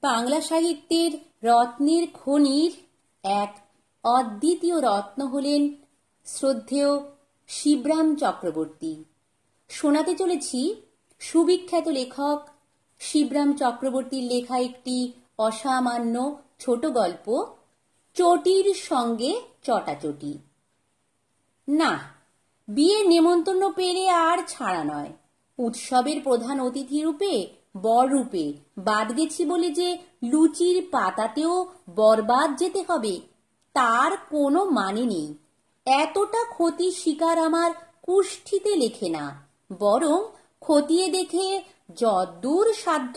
বাংলা সাহিত্যের রত্নের খনির এক অদ্বিতীয় রত্ন হলেন শ্রদ্ধেয় শিবরাম চক্রবর্তী। শোনাতে চলেছি সুবিখ্যাত লেখক শিবরাম চক্রবর্তীর লেখা একটি অসামান্য ছোট গল্প, চটির সঙ্গে চটাচটি। না, বিয়ের নেমন্তন্ন পেলে আর ছাড়া নয়। উৎসবের প্রধান অতিথি রূপে বর রূপে বাদ গেছি বলে যে লুচির পাতাতেও বরবাদ যেতে হবে তার কোনো মানে নেই। এতটা ক্ষতি শিকার আমার কুষ্ঠিতে লেখে না, বরং খতিয়ে দেখে যদ্দূর সাধ্য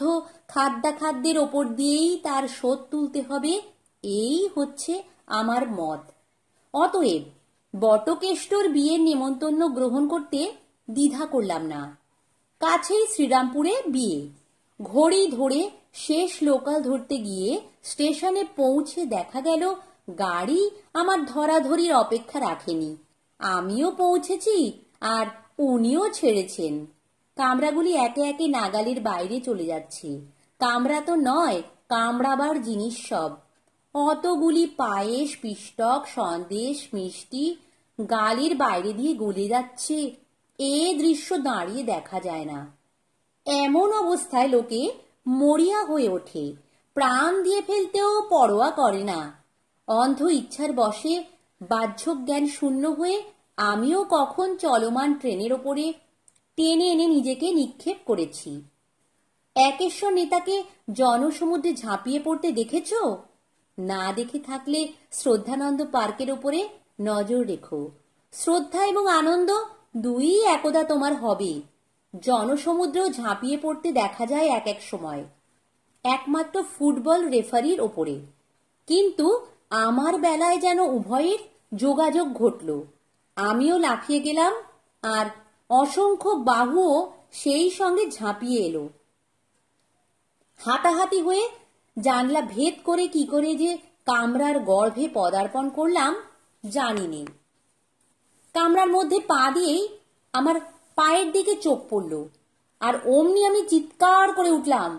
খাদ্যাখাদ্যের ওপর দিয়েই তার শোধ তুলতে হবে, এই হচ্ছে আমার মত। অতএব বটকেষ্টর বিয়ের নেমন্তন্ন গ্রহণ করতে দ্বিধা করলাম না। কাছেই শ্রীরামপুরে বিয়ে। ঘড়ি ধরে শেষ লোকাল ধরতে গিয়ে স্টেশনে পৌঁছে দেখা গেল গাড়ি আমার ধরাধরির অপেক্ষা রাখেনি। আমিও পৌঁছেছি আর উনিও ছেড়েছেন। কামরাগুলি একে একে নাগালের বাইরে চলে যাচ্ছে। কামরা তো নয়, কামড়াবার জিনিস সব। অতগুলি পায়েস, পিষ্টক, সন্দেশ, মিষ্টি গালের বাইরে দিয়ে গলে যাচ্ছে। এ দৃশ্য দাঁড়িয়ে দেখা যায় না। এমন অবস্থায় লোকে মরিয়া হয়ে ওঠে, প্রাণ দিয়ে ফেলতেও পরোয়া করে না। অন্ধ ইচ্ছার বশে বাহ্য জ্ঞান শূন্য হয়ে আমিও কখন চলমান ট্রেনের ওপরে টেনে এনে নিজেকে নিক্ষেপ করেছি। একেশ্বর নেতাকে জনসমুদ্রে ঝাঁপিয়ে পড়তে দেখেছ? না দেখে থাকলে শ্রদ্ধানন্দ পার্কের ওপরে নজর রেখো। শ্রদ্ধা এবং আনন্দ দুই একদা তোমার হবে। জনসমুদ্রেও ঝাঁপিয়ে পড়তে দেখা যায় এক এক সময়, একমাত্র ফুটবল রেফারির ওপরে। কিন্তু আমার বেলায় যেন উভয়ের যোগাযোগ ঘটল। আমিও লাফিয়ে গেলাম আর অসংখ্য বাহুও সেই সঙ্গে ঝাঁপিয়ে এলো। হাতাহাতি হয়ে জানলা ভেদ করে কি করে যে কামরার গর্ভে পদার্পণ করলাম জানি নে। কামরার মধ্যে পা দিয়েই আমার পায়ের দিকে চোখ পড়ল, আর অমনি আমি চিৎকার করে উঠলাম,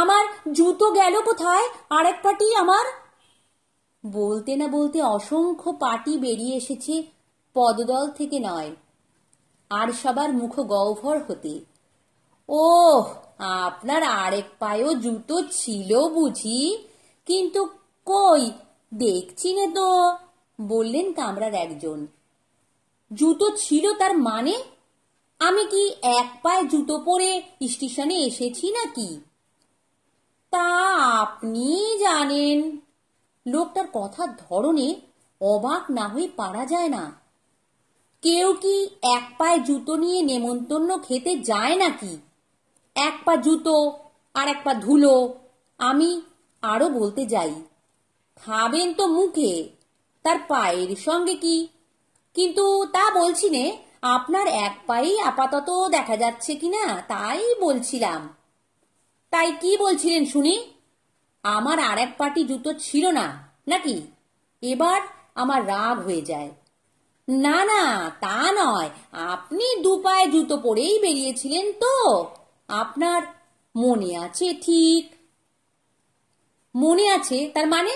আমার জুতো গেল কোথায়? আরেক পাটি আমার। বলতে না বলতে অসংখ্য পাটি বেরিয়ে এসেছে পদদল থেকে নয়, আর সবার মুখ গহ্বর হতে। ওহ, আপনার আরেক পায়েও জুতো ছিল বুঝি? কিন্তু কই দেখছি না তো, বললেন কামরার একজন। জুতো ছিল তার মানে? আমি কি এক পায়ে জুতো পরে স্টেশনে এসেছি নাকি? তা আপনি জানেন। লোকটার কথার ধরনে অবাক না হয়ে পারা যায় না। কেউ কি এক পায়ে জুতো নিয়ে নেমন্তন্ন খেতে যায় নাকি? এক পা জুতো আর এক পা ধুলো। আমি আরো বলতে যাই, খাবেন তো মুখে, তার পায়ের সঙ্গে কি? কিন্তু তা বলছি নে, আপনার এক পায়েই আপাতত দেখা যাচ্ছে কিনা তাই বলছিলাম। তাই কি বলছিলেন শুনি? আমার আর এক পাটি জুতো ছিল না নাকি? এবার আমার রাগ হয়ে যায়। না না, তা নয়, আপনি দু পায়ে জুতো পরেই বেরিয়েছিলেন তো? আপনার মনে আছে? ঠিক মনে আছে তার মানে?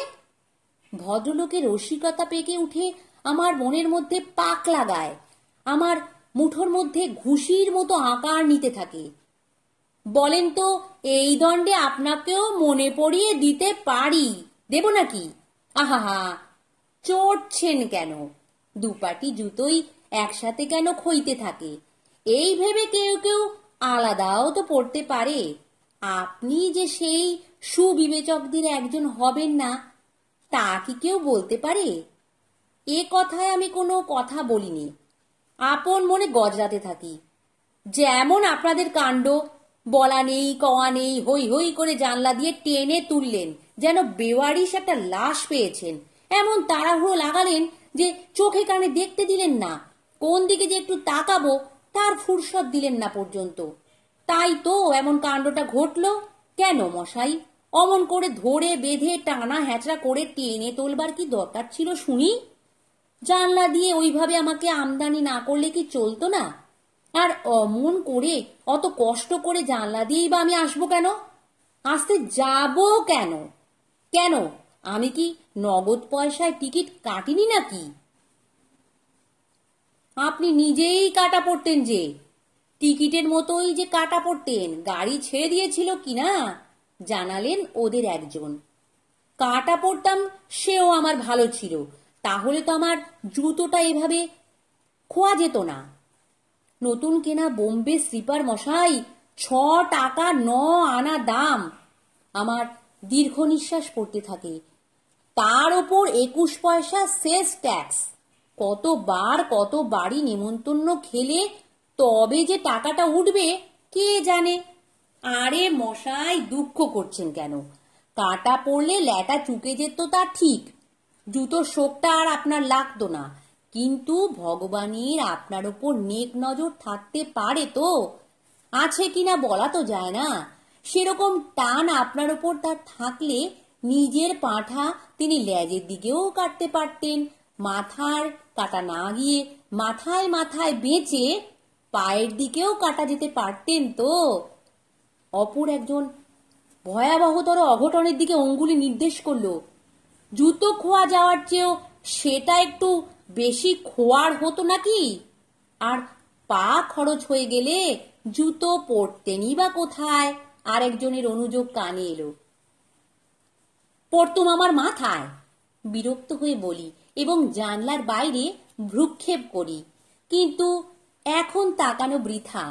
ভদ্রলোকের রসিকতা পেকে উঠে আমার মনের মধ্যে পাক লাগায়, আমার মুঠোর মধ্যে ঘুষির মতো আকার নিতে থাকে। বলেন তো, এই দণ্ডে আপনাকেও মনে পড়িয়ে দিতে পারি, দেব নাকি? আহা, চড়ছেন কেন? দুপাটি জুতোই একসাথে কেন খইতে থাকে? এই ভেবে কেউ কেউ আলাদাও তো পড়তে পারে। আপনি যে সেই সুবিবেচকদের একজন হবেন না, তা কি কেউ বলতে পারে? এ কথায় আমি কোনো কথা বলিনি, আপন মনে গজরাতে থাকি। যেমন আপনাদের কাণ্ড, বলা নেই কওয়া নেই, হই হই করে জানলা দিয়ে টেনে তুললেন যেন বেওয়ারিশ একটা লাশ পেয়েছেন। এমন তাড়াহুড়ো লাগালেন যে চোখে কানে দেখতে দিলেন না, কোন দিকে যে একটু তাকাবো তার ফুরসত দিলেন না পর্যন্ত। তাই তো এমন কাণ্ডটা ঘটল। কেন মশাই, অমন করে ধরে বেঁধে টানা হ্যাচড়া করে টেনে তোলবার কি দরকার ছিল শুনি? জানলা দিয়ে ওইভাবে আমাকে আমদানি না করলে কি চলতো না? আর অমন করে অত কষ্ট করে জানলা দিয়েই বা আমি আসবো কেন? আসতে যাব কেন? কেন, আমি কি নগদ পয়সায় টিকিট কাটিনি নাকি? আপনি নিজেই কাটা পড়তেন যে, টিকিটের মতোই যে কাটা পড়তেন, গাড়ি ছেড়ে দিয়েছিল কিনা, জানালেন ওদের একজন। কাটা পড়তাম সেও আমার ভালো ছিল, তাহলে তো আমার জুতোটা এভাবে খোয়া যেত না। নতুন কেনা বোম্বে স্লিপার মশাই, 6 টাকা 9 আনা দাম। আমার দীর্ঘ নিঃশ্বাস পড়তে থাকে। তার ওপর 21 পয়সা সেস ট্যাক্স। কতবার কত বাড়ি নেমন্তন্ন খেলে তবে যে টাকাটা উঠবে কে জানে। আরে মশাই, দুঃখ করছেন কেন? কাটা পড়লে ল্যাটা চুকে যেত তা ঠিক, জুতোর শোকটা আর আপনার লাগতো না, কিন্তু ভগবানের আপনার ওপর নেক নজর থাকতে পারে তো, আছে কিনা বলা তো যায় না। সেরকম টান আপনার ওপর তার থাকলে নিজের পাঁঠা তিনি লেজের দিকেও কাটতে পারতেন, মাথার কাটা না গিয়ে মাথায় মাথায় বেঁচে পায়ের দিকেও কাটা যেতে পারতেন তো। অপর একজন ভয়াবহতর অঘটনের দিকে অঙ্গুলি নির্দেশ করলো। জুতো খোয়া যাওয়ার চেয়েও সেটা একটু বেশি খোয়ার হতো নাকি? আর পা খরচ হয়ে গেলে জুতো পরতেনই বা কোথায়? আরেকজনের অনুযোগ কানে এলো। পড়তুম আমার মাথায়, বিরক্ত হয়ে বলি এবং জানলার বাইরে ভ্রুক্ষেপ করি। কিন্তু এখন তাকানো বৃথা।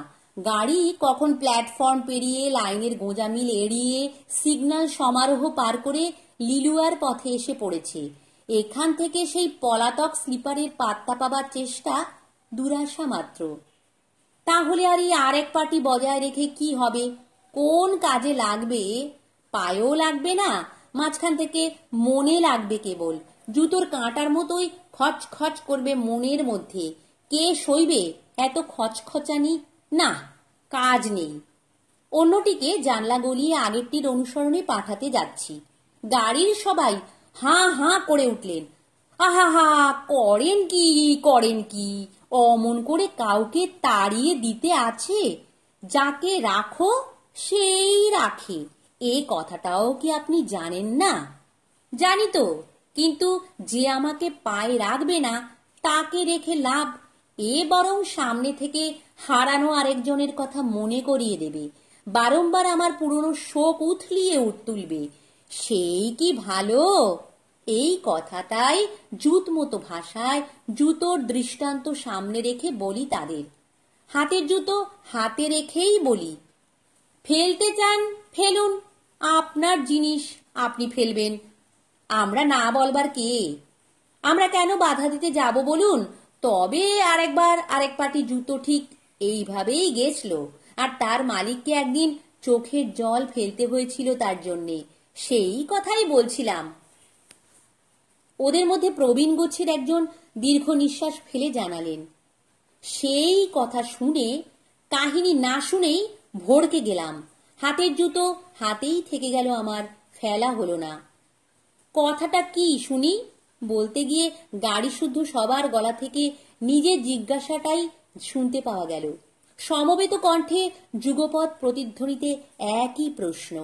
গাড়ি কখন প্ল্যাটফর্ম পেরিয়ে লাইনের গোঁজামিল এড়িয়ে সিগন্যাল সমারোহ পার করে লিলুয়ার পথে এসে পড়েছে। এখান থেকে সেই পলাতক স্লিপারের পাত্তা পাবার চেষ্টা দুরাশা মাত্র। তাহলে আর এই আরেক পাটি বজায় রেখে কি হবে? কোন কাজে লাগবে? পায়েও লাগবে না, মাঝখান থেকে মনে লাগবে কেবল। জুতোর কাঁটার মতোই খচখচ করবে মনের মধ্যে। কে সইবে এত খচখচানি? না, কাজ নেই। অন্যটিকে জানলা গলিয়ে আগেরটির অনুসরণে পাঠাতে যাচ্ছি। গাড়ির সবাই হাঁ হাঁ করে উঠলেন। আহা হা, করেন কি করেন কি? অমন করে কাউকে তাড়িয়ে দিতে আছে? যাকে রাখো সেই রাখে, এ কথাটাও কি আপনি জানেন না? জানি তো, কিন্তু যে আমাকে পায়ে রাখবে না তাকে রেখে লাভ। এ বরং সামনে থেকে হারানো আরেকজনের কথা মনে করিয়ে দেবে, বারংবার আমার পুরনো শোক উথলিয়ে তুলবে। সেই কি ভালো? এই কথাটাই জুত মতো ভাষায় জুতোর দৃষ্টান্ত সামনে রেখে বলি তাদের। হাতের জুতো হাতে রেখেই বলি, ফেলতে চান ফেলুন, আপনার জিনিস আপনি ফেলবেন, আমরা না বলবার কে? আমরা কেন বাধা দিতে যাব বলুন? তবে আরেকবার আরেক পাটি জুতো ঠিক এইভাবেই গেছলো, আর তার মালিককে একদিন চোখের জল ফেলতে হয়েছিল তার জন্যে। সেই কথাই বলছিলাম। ওদের মধ্যে প্রবীণ গোছের একজন দীর্ঘ নিঃশ্বাস ফেলে জানালেন, সেই কথা শুনে কাহিনী না শুনেই ভড়কে গেলাম। হাতের জুতো হাতেই থেকে গেল আমার, ফেলা হলো না। কথাটা কি শুনি? বলতে গিয়ে গাড়ি শুদ্ধ সবার গলা থেকে নিজের জিজ্ঞাসাটাই শুনতে পাওয়া গেল। সমবেত কণ্ঠে যুগপৎ প্রতিধ্বনিতে একই প্রশ্ন।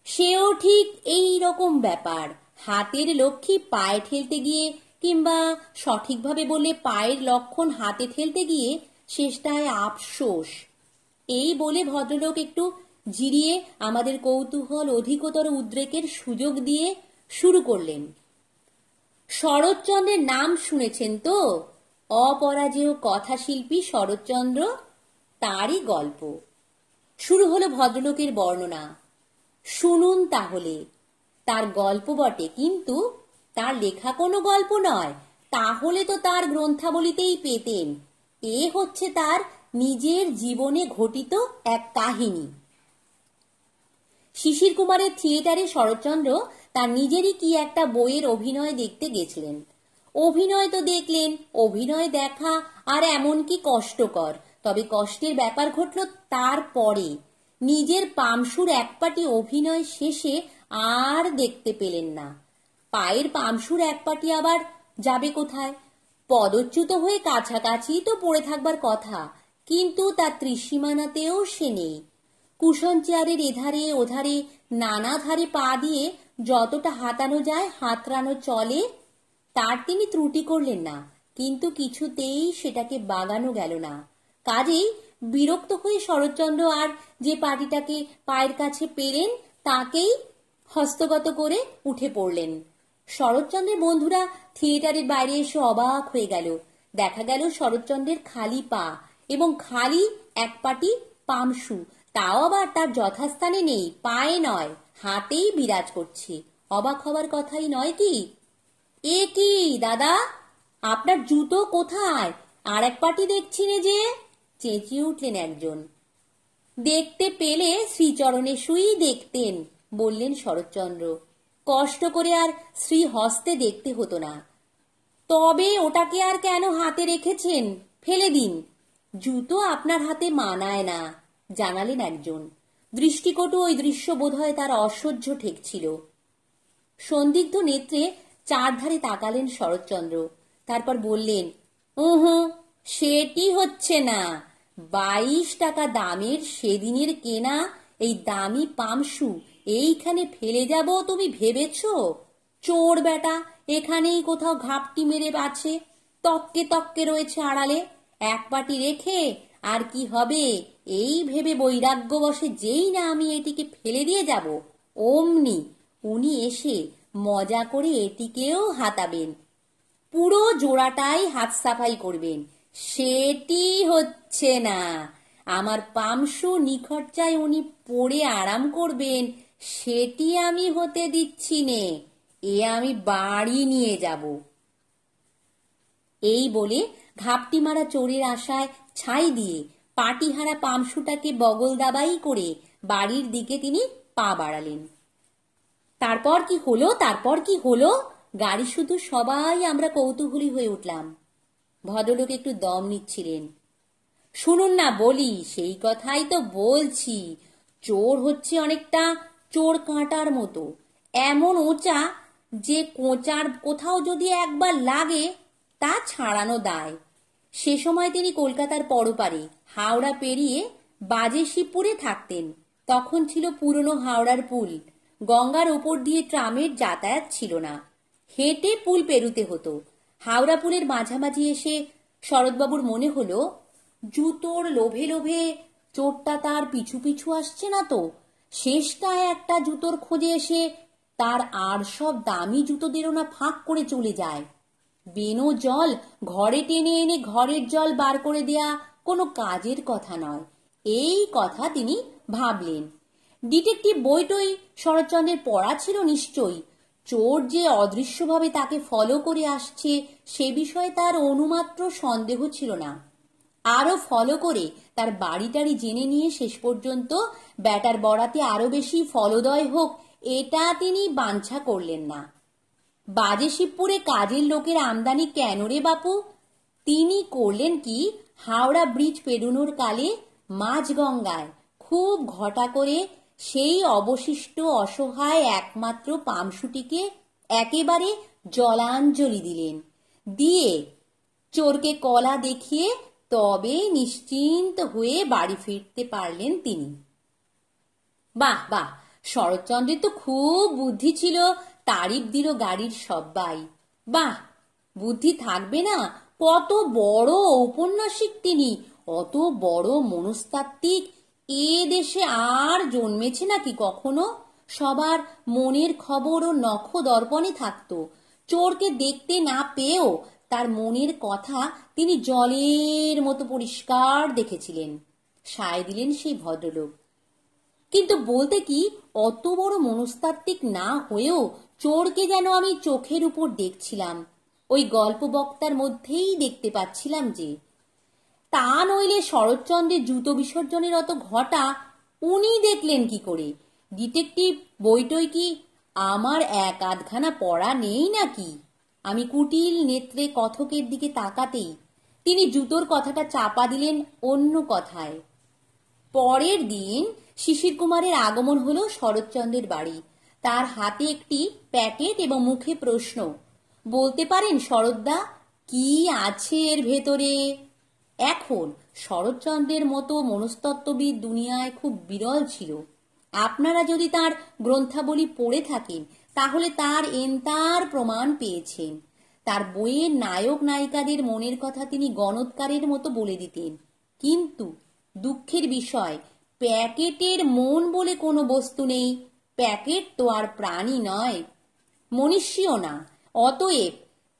সেও ঠিক এই রকম ব্যাপার। হাতের লক্ষ্মী পায়ে ঠেলতে গিয়ে, কিংবা সঠিকভাবে বললে পায়ের লক্ষণ হাতে ঠেলতে গিয়ে শেষটায় আফসোস। এই বলে ভদ্রলোক একটু জিরিয়ে আমাদের কৌতূহল অধিকতর উদ্রেকের সুযোগ দিয়ে শুরু করলেন। শরৎচন্দ্রের নাম শুনেছেন তো? অপরাজেয় কথাশিল্পী শরৎচন্দ্র, তারই গল্প। শুরু হলো ভদ্রলোকের বর্ণনা। শুনুন তাহলে। তার গল্প বটে, কিন্তু তার লেখা কোনো গল্প নয়। তাহলে তো তার গ্রন্থাবলিতেই পেতেন। এ হচ্ছে তার নিজের জীবনে ঘটিত এক কাহিনী। শিশির কুমারের থিয়েটারে শরৎচন্দ্র তার নিজেরই কি একটা বইয়ের অভিনয় দেখতে গেছিলেন। অভিনয় তো দেখলেন, অভিনয় দেখা আর এমন কি কষ্টকর, তবে কষ্টের ব্যাপার ঘটল তারপরে। নিজের পামসুর একপাটি অভিনয় শেষে আর দেখতে পেলেন না। পায়ের পামসুর একপাটি আবার যাবে কোথায়? পদচ্যুত হয়ে কাছাকাছি তো পড়ে থাকবার কথা, কিন্তু তার ত্রিসীমানাতেও সে নেই। কুশন চেয়ারের এধারে ওধারে নানা ধারে পা দিয়ে যতটা হাতানো যায় হাতড়ানো চলে, তার তিনি ত্রুটি করলেন না, কিন্তু কিছুতেই সেটাকে বাগানো গেল না। কাজেই বিরক্ত হয়ে শরৎচন্দ্র আর যে পাটিটাকে পায়ের কাছে পেলেন তাকেই হস্তগত করে উঠে পড়লেন। শরৎচন্দ্রের বন্ধুরা থিয়েটারের বাইরে এসে অবাক হয়ে গেল। দেখা গেল শরৎচন্দ্রের খালি পা এবং খালি এক পাটি পামসু, তাও আবার তার যথাস্থানে নেই, পায়ে নয় হাতেই বিরাজ করছে। অবাক হবার কথাই নয় কি? এ কি দাদা, আপনার জুতো কোথায়? আর এক পাটি দেখছি নে যে, চেঁচিয়ে উঠলেন একজন। দেখতে পেলে শ্রীচরণে শুই দেখতেন, বললেন শরৎচন্দ্র। কষ্ট করে আর শ্রী হস্তে দেখতে হতো না। তবে ওটাকে আর কেন হাতে রেখেছেন? ফেলে দিন। জুতো আপনার হাতে মানায় না, জানালেন একজন। দৃষ্টিকটু ওই দৃশ্য বোধহয় তার অসহ্য ঠেকছিল। সন্দিগ্ধ নেত্রে চারধারে তাকালেন শরৎচন্দ্র, তারপর বললেন, সেটি হচ্ছে না। 22 টাকা দামের সেদিনের কেনা এই দামি পামসু এইখানে ফেলে যাব তুমি ভেবেছ? চোর বেটা এখানেই কোথাও ঘাপটি মেরে আছে, তককে তককে রয়েছে আড়ালে। এক পাটি রেখে আর কি হবে এই ভেবে বৈরাগ্যবশে যেই না আমি এটিকে ফেলে দিয়ে যাব, অমনি উনি এসে মজা করে এটিকেও হাতাবেন, পুরো জোড়াটাই হাত সাফাই করবেন। সেটি হচ্ছে না। আমার পামসু নিখরচায় উনি পড়ে আরাম করবেন, সেটি আমি হতে দিচ্ছি নে। এ আমি বাড়ি নিয়ে যাব। এই বলে ঘাপটি মারা চোরের আশায় ছাই দিয়ে পাটিহারা পামসুটাকে বগল দাবাই করে বাড়ির দিকে তিনি পা বাড়ালেন। তারপর কি হলো? গাড়ি শুধু সবাই আমরা কৌতূহলী হয়ে উঠলাম। ভদ্রলোক একটু দম নিচ্ছিলেন। শুনুন না বলি, সেই কথাই তো বলছি। চোর হচ্ছে অনেকটা চোর কাঁটার মতো, এমন উঁচা যে কোঁচার কোথাও যদি একবার লাগে তা ছাড়ানো দায়। সে সময় তিনি কলকাতার পরপারে হাওড়া পেরিয়ে বাজেশিবপুরে থাকতেন। তখন ছিল পুরনো হাওড়ার পুল। গঙ্গার ওপর দিয়ে ট্রামের যাতায়াত ছিল না, হেঁটে পুল পেরুতে হতো। হাওড়া পুলের মাঝামাঝি এসে শরৎবাবুর মনে হলো, জুতোর লোভে লোভে চোরটা তার পিছু পিছু আসছে না তো? শেষটায় একটা জুতোর খোঁজে এসে তার আর সব দামি জুতোদেরও না ফাঁক করে চলে যায়। বেনো জল ঘরে টেনে এনে ঘরের জল বার করে দেয়া কোনো কাজের কথা নয়। এই কথা তিনি ভাবলেন। ডিটেকটিভ বইটই শরৎচন্দ্রের পড়া ছিল নিশ্চয়ই। চোর যে অদৃশ্যভাবে তাকে ফলো করে আসছে সে বিষয়ে তার অনুমাত্র সন্দেহ ছিল না। আরো ফলো করে তার বাড়িটারি জেনে নিয়ে শেষ পর্যন্ত ব্যাটার বড়াতে আরো বেশি ফলোদয় হোক, এটা তিনি বাঞ্ছা করলেন না। বাজেশিবপুরে কাজের লোকের আমদানি কেন রে বাপু? তিনি করলেন কি, হাওড়া ব্রিজ পেরোনোর কালে মাঝগঙ্গায় খুব ঘটা করে সেই অবশিষ্ট অসহায় একমাত্র পামসুটিকে একেবারে জলাঞ্জলি দিলেন। দিয়ে চোরকে কলা দেখিয়ে তবে নিশ্চিন্ত হয়ে বাড়ি ফিরতে পারলেন তিনি। বাহ বাহ, শরৎচন্দ্রের তো খুব বুদ্ধি ছিল, তারিফ দিল গাড়ির সবাই। বাহ, বুদ্ধি থাকবে না? কত বড় ঔপন্যাসিক তিনি, অত বড় মনস্তাত্ত্বিক এ দেশে আর জন্মেছে নাকি কখনো? সবার মনের খবর ও নখ দর্পণে থাকতো। চোরকে দেখতে না পেয়েও তার মনের কথা তিনি জলের মতো পরিষ্কার দেখেছিলেন। সায় দিলেন সেই ভদ্রলোক। কিন্তু বলতে কি, অত বড় মনস্তাত্ত্বিক না হয়েও চোরকে যেন আমি চোখের উপর দেখছিলাম, ওই গল্প বক্তার মধ্যেই দেখতে পাচ্ছিলাম যে। তা নইলে শরৎচন্দ্রের জুতো বিসর্জনের অত ঘটা উনি দেখলেন কি করে? ডিটেকটিভ বইটই কি আমার এক আধখানা পড়া নেই নাকি? আমি কুটিল নেত্রে কথকের দিকে তাকাতেই তিনি জুতোর কথাটা চাপা দিলেন অন্য কথায়। পরের দিন শিশির কুমারের আগমন হলো শরৎচন্দ্রের বাড়ি। তার হাতে একটি প্যাকেট এবং মুখে প্রশ্ন। বলতে পারেন শরৎদা, কি আছে এর ভেতরে? এখন শরৎচন্দ্রের মতো মনস্তত্ত্ববিদ দুনিয়ায় খুব বিরল ছিল। আপনারা যদি তার গ্রন্থাবলী পড়ে থাকেন তাহলে তার এন্তার প্রমাণ পেয়েছেন। তার বইয়ের নায়ক নায়িকাদের মনের কথা তিনি গণৎকারের মতো বলে দিতেন। কিন্তু দুঃখের বিষয়, প্যাকেটের মন বলে কোনো বস্তু নেই। প্যাকেট তো আর প্রাণী নয়, মনুষ্যও না। অতএব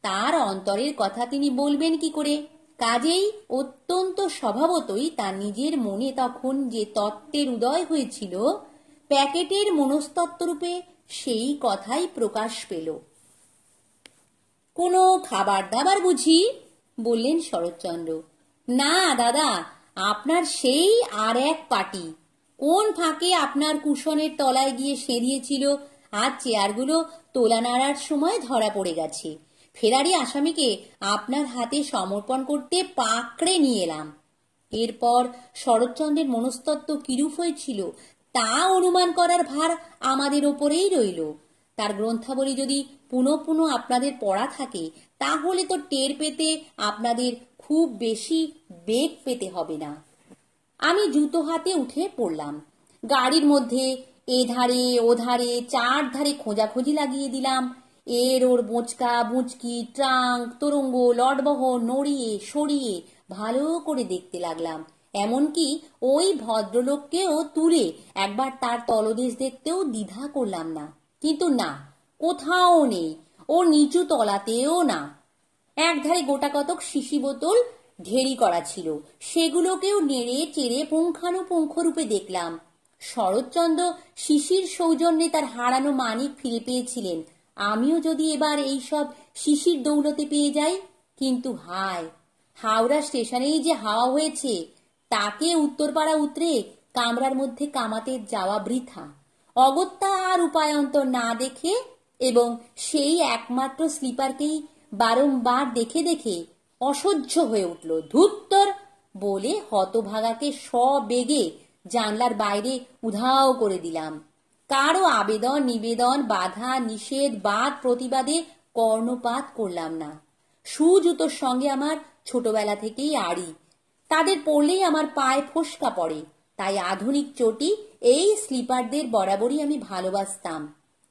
তার অন্তরের কথা তিনি বলবেন কি করে? কাজেই অত্যন্ত স্বভাবতই তার নিজের মনে তখন যে তত্ত্বের উদয় হয়েছিল, প্যাকেটের মনস্তত্ত্বরূপে সেই কথাই প্রকাশ পেল। কোনো খাবার দাবার বুঝি? বললেন শরৎচন্দ্র। না দাদা, আপনার সেই আর এক পার্টি কোন ফাঁকে আপনার কুশনের তলায় গিয়ে সেঁধিয়েছিল, আর চেয়ারগুলো তোলা নাড়ার সময় ধরা পড়ে গেছে। ফেরারি আসামিকে আপনার হাতে সমর্পণ করতে পাকড়ে নিয়ে এলাম। এরপর শরৎচন্দ্রের মনস্তত্ত্ব কিরূপ হয়েছিল তা অনুমান করার ভার আমাদের ওপরেই রইল। তার গ্রন্থাবলী যদি পুনঃ পুনঃ আপনাদের পড়া থাকে তাহলে তো টের পেতে আপনাদের খুব বেশি বেগ পেতে হবে না। আমি জুতো হাতে উঠে পড়লাম। গাড়ির মধ্যে এধারে ওধারে চারধারে খোঁজাখুঁজি লাগিয়ে দিলাম। এর ওর বোঁচকা বুঁচকি ট্রাঙ্ক তোরঙ্গ লটবহর নড়িয়ে সরিয়ে ভালো করে দেখতে লাগলাম। এমনকি ওই ভদ্রলোককেও তুলে একবার তার তলদেশ দেখতেও দ্বিধা করলাম না। কিন্তু না, কোথাও নেই, ও নিচু তলাতেও না। একধারে গোটা কতক শিশি বোতল ঢেরি করা ছিল, সেগুলোকেও নেড়ে চেড়ে পুঙ্খানুপুঙ্খ রূপে দেখলাম। শরৎচন্দ্র শিশির সৌজন্যে তার হারানো মানিক ফিরে পেয়েছিলেন। আমিও যদি এবার এইসব শিশির দৌলতে পেয়ে যাই। কিন্তু হায়, হাওড়া স্টেশনেই যে হাওয়া হয়েছে, তাকে উত্তরপাড়া উতরে কামরার মধ্যে কামাতে যাওয়া বৃথা। অগত্যা আর উপায়ন্তর না দেখে এবং সেই একমাত্র স্লিপারকেই বারংবার দেখে দেখে অসহ্য হয়ে উঠল। ধুত্তর বলে হতভাগাকে সবেগে জানলার বাইরে উধাও করে দিলাম। কারো আবেদন নিবেদন বাধা নিষেধ বাদ প্রতিবাদে কর্ণপাত করলাম না। সুজুতোর সঙ্গে আমার ছোটবেলা থেকেই আড়ি, তাদের পড়লেই আমার পায়ে ফোস্কা পড়ে। তাই আধুনিক চটি এই স্লিপারদের বরাবরই আমি ভালোবাসতাম।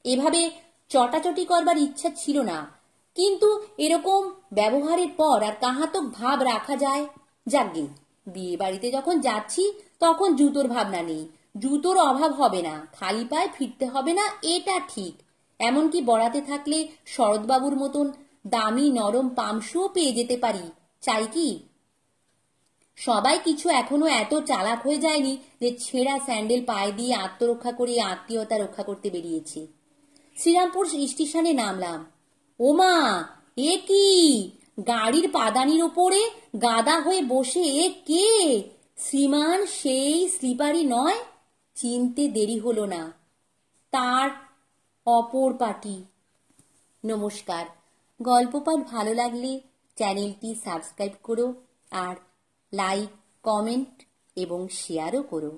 এভাবে চটাচটি করবার ইচ্ছা ছিল না, কিন্তু এরকম ব্যবহারের পর আর কাহাতক ভাব রাখা যায়? যাকগে, বিয়ে বাড়িতে যখন যাচ্ছি তখন জুতোর ভাবনা নেই। জুতোর অভাব হবে না, খালি পায়ে ফিরতে হবে না, এটা ঠিক। এমনকি বরাতে থাকলে শরৎবাবুর মতন দামি নরম পামশুও পেয়ে যেতে পারি। চাই কি? সবাই কিছু এখনো এত চালাক হয়ে যায়নি যে ছেঁড়া স্যান্ডেল পায়ে দিয়ে আত্মরক্ষা করে আত্মীয়তা রক্ষা করতে বেরিয়েছে। শ্রীরামপুর স্টেশনে নামলাম। ওমা, এ কি? গাড়ির পাদানির ওপরে গাদা হয়ে বসে এ কে? শ্রীমান সেই স্লিপারই নয়? চিনতে দেরি হলো না, তার অপর পার্টি। নমস্কার। গল্প পাঠ ভালো লাগলে চ্যানেলটি সাবস্ক্রাইব করো আর লাইক কমেন্ট এবং শেয়ারও করো।